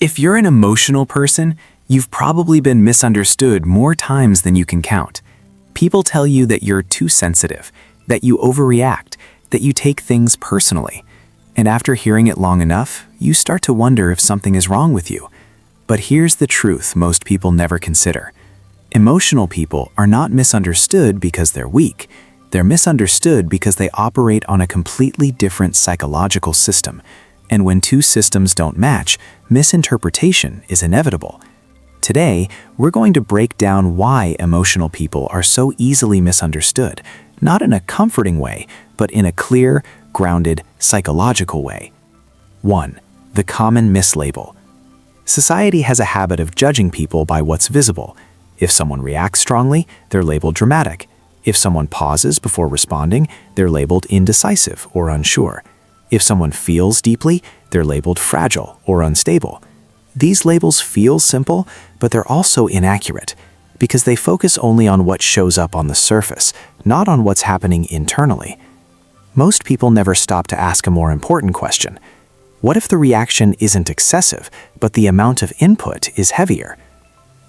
If you're an emotional person, you've probably been misunderstood more times than you can count. People tell you that you're too sensitive, that you overreact, that you take things personally. And after hearing it long enough, you start to wonder if something is wrong with you. But here's the truth most people never consider. Emotional people are not misunderstood because they're weak. They're misunderstood because they operate on a completely different psychological system. And when two systems don't match, misinterpretation is inevitable. Today, we're going to break down why emotional people are so easily misunderstood, not in a comforting way, but in a clear, grounded, psychological way. 1. The common mislabel. Society has a habit of judging people by what's visible. If someone reacts strongly, they're labeled dramatic. If someone pauses before responding, they're labeled indecisive or unsure. If someone feels deeply, they're labeled fragile or unstable. These labels feel simple, but they're also inaccurate because they focus only on what shows up on the surface, not on what's happening internally. Most people never stop to ask a more important question. What if the reaction isn't excessive, but the amount of input is heavier?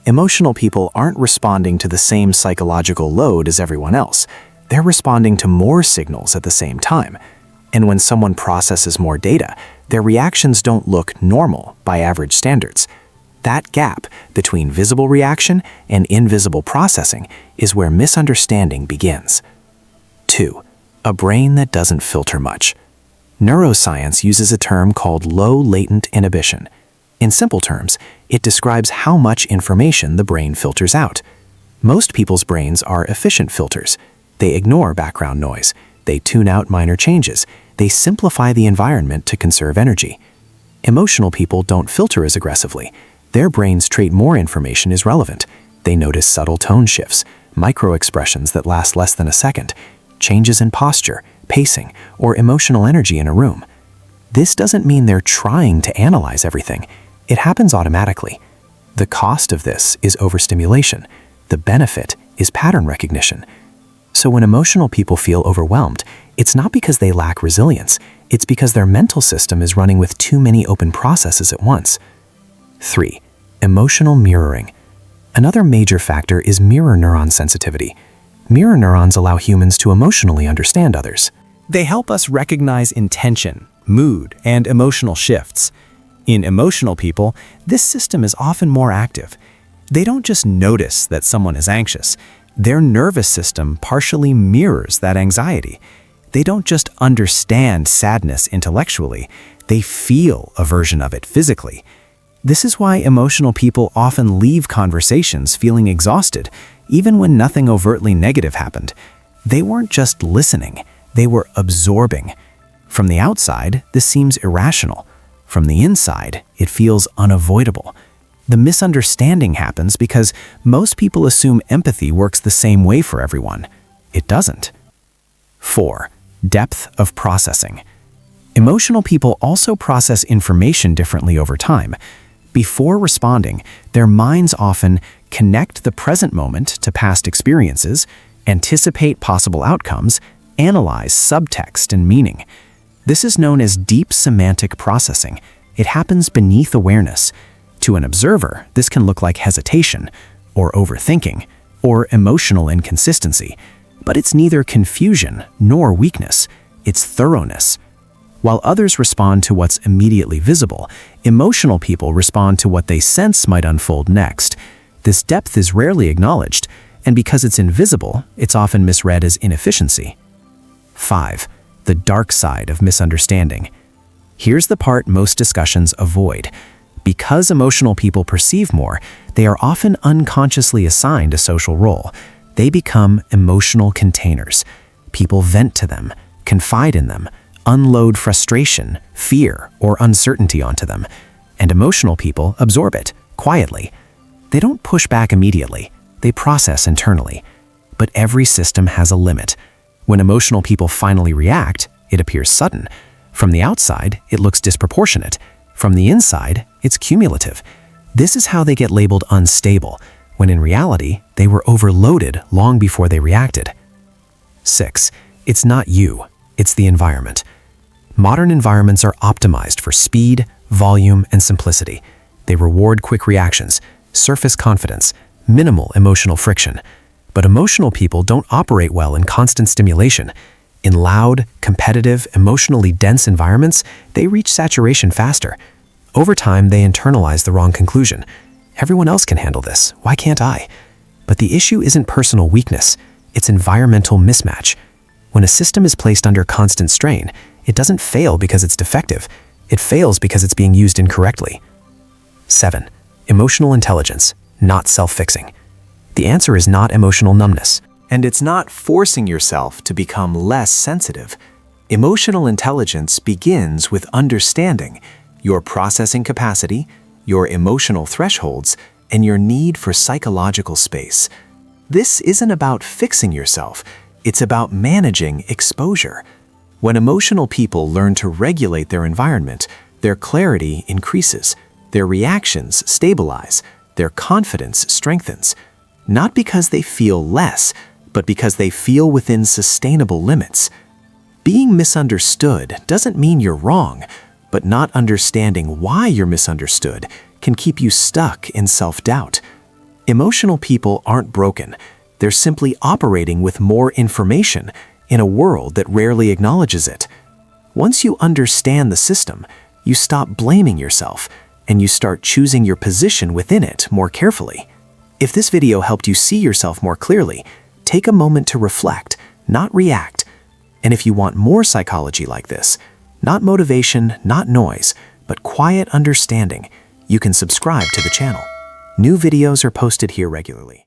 Emotional people aren't responding to the same psychological load as everyone else. They're responding to more signals at the same time. And when someone processes more data, their reactions don't look normal by average standards. That gap between visible reaction and invisible processing is where misunderstanding begins. 2. A brain that doesn't filter much. Neuroscience uses a term called low latent inhibition. In simple terms, it describes how much information the brain filters out. Most people's brains are efficient filters. They ignore background noise. They tune out minor changes. They simplify the environment to conserve energy. Emotional people don't filter as aggressively. Their brains treat more information as relevant. They notice subtle tone shifts, micro-expressions that last less than a second, changes in posture, pacing, or emotional energy in a room. This doesn't mean they're trying to analyze everything. It happens automatically. The cost of this is overstimulation. The benefit is pattern recognition. So when emotional people feel overwhelmed, it's not because they lack resilience. It's because their mental system is running with too many open processes at once. 3. Emotional mirroring. Another major factor is mirror neuron sensitivity. Mirror neurons allow humans to emotionally understand others. They help us recognize intention, mood, and emotional shifts. In emotional people, this system is often more active. They don't just notice that someone is anxious. Their nervous system partially mirrors that anxiety. They don't just understand sadness intellectually, they feel a version of it physically. This is why emotional people often leave conversations feeling exhausted, even when nothing overtly negative happened. They weren't just listening, they were absorbing. From the outside, this seems irrational. From the inside, it feels unavoidable. The misunderstanding happens because most people assume empathy works the same way for everyone. It doesn't. 4. Depth of processing. Emotional people also process information differently over time. Before responding, their minds often connect the present moment to past experiences, anticipate possible outcomes, analyze subtext and meaning. This is known as deep semantic processing. It happens beneath awareness. To an observer, this can look like hesitation, or overthinking, or emotional inconsistency. But it's neither confusion nor weakness. It's thoroughness. While others respond to what's immediately visible, emotional people respond to what they sense might unfold next. This depth is rarely acknowledged, and because it's invisible, it's often misread as inefficiency. 5. The dark side of misunderstanding. Here's the part most discussions avoid. Because emotional people perceive more, they are often unconsciously assigned a social role. They become emotional containers. People vent to them, confide in them, unload frustration, fear, or uncertainty onto them. And emotional people absorb it, quietly. They don't push back immediately. They process internally. But every system has a limit. When emotional people finally react, it appears sudden. From the outside, it looks disproportionate. From the inside, it's cumulative. This is how they get labeled unstable, when in reality, they were overloaded long before they reacted. 6. It's not you, it's the environment. Modern environments are optimized for speed, volume, and simplicity. They reward quick reactions, surface confidence, minimal emotional friction. But emotional people don't operate well in constant stimulation. In loud, competitive, emotionally dense environments, they reach saturation faster. Over time, they internalize the wrong conclusion. Everyone else can handle this. Why can't I? But the issue isn't personal weakness. It's environmental mismatch. When a system is placed under constant strain, it doesn't fail because it's defective. It fails because it's being used incorrectly. 7. Emotional intelligence, not self-fixing. The answer is not emotional numbness. And it's not forcing yourself to become less sensitive. Emotional intelligence begins with understanding your processing capacity, your emotional thresholds, and your need for psychological space. This isn't about fixing yourself, it's about managing exposure. When emotional people learn to regulate their environment, their clarity increases, their reactions stabilize, their confidence strengthens. Not because they feel less, but because they feel within sustainable limits. Being misunderstood doesn't mean you're wrong, but not understanding why you're misunderstood can keep you stuck in self-doubt. Emotional people aren't broken. They're simply operating with more information in a world that rarely acknowledges it. Once you understand the system, you stop blaming yourself and you start choosing your position within it more carefully. If this video helped you see yourself more clearly, take a moment to reflect, not react. And if you want more psychology like this, not motivation, not noise, but quiet understanding, you can subscribe to the channel. New videos are posted here regularly.